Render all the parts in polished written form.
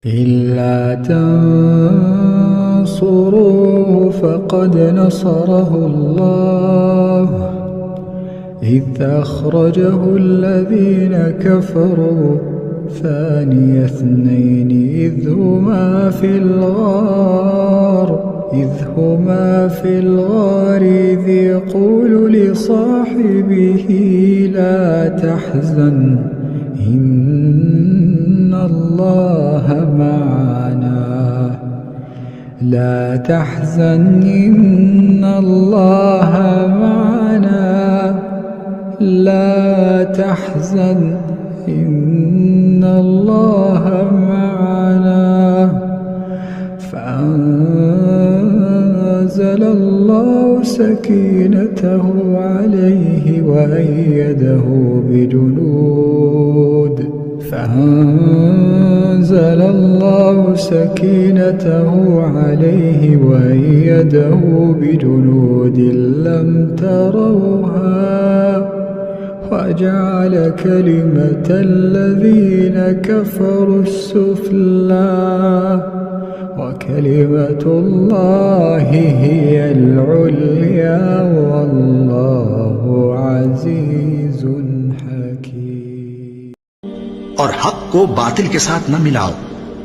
إلا تنصروه فقد نصره الله إذ أخرجه الذين كفروا ثاني اثنين إذ هما في الغار إذ يقول لصاحبه لا تحزن إن الله معنا فأنزل الله سكينته عليه وأيده بجنود لم تروها وجعل كلمة الذين كفروا السفلى وكلمة الله هي العليا والله عزيز حكيم। और हक को बातिल के साथ न मिलाओ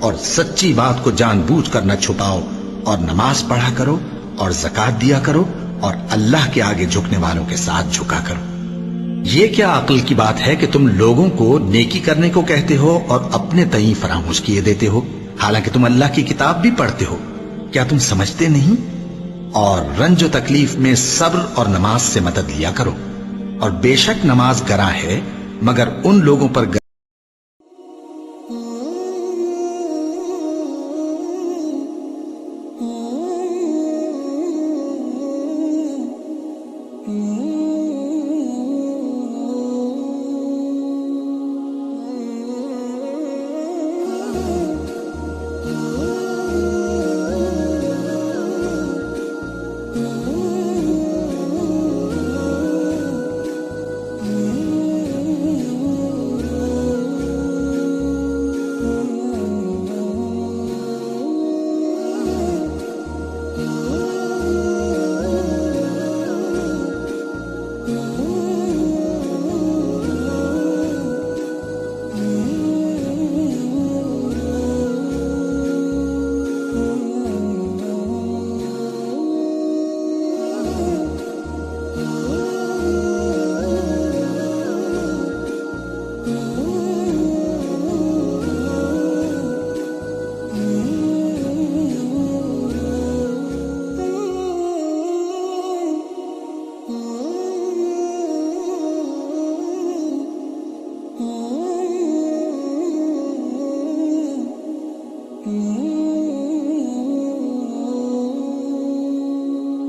और सच्ची बात को जानबूझकर न छुपाओ और नमाज पढ़ा करो और ज़कात दिया करो और अल्लाह के आगे झुकने वालों के साथ झुका करो। ये क्या अक्ल की बात है कि तुम लोगों को नेकी करने को कहते हो और अपने तई फरामोश किए देते हो, हालांकि तुम अल्लाह की किताब भी पढ़ते हो। क्या तुम समझते नहीं? और रंज और तकलीफ में सब्र और नमाज से मदद लिया करो। और बेशक नमाज गरा है मगर उन लोगों पर Mm-hmm.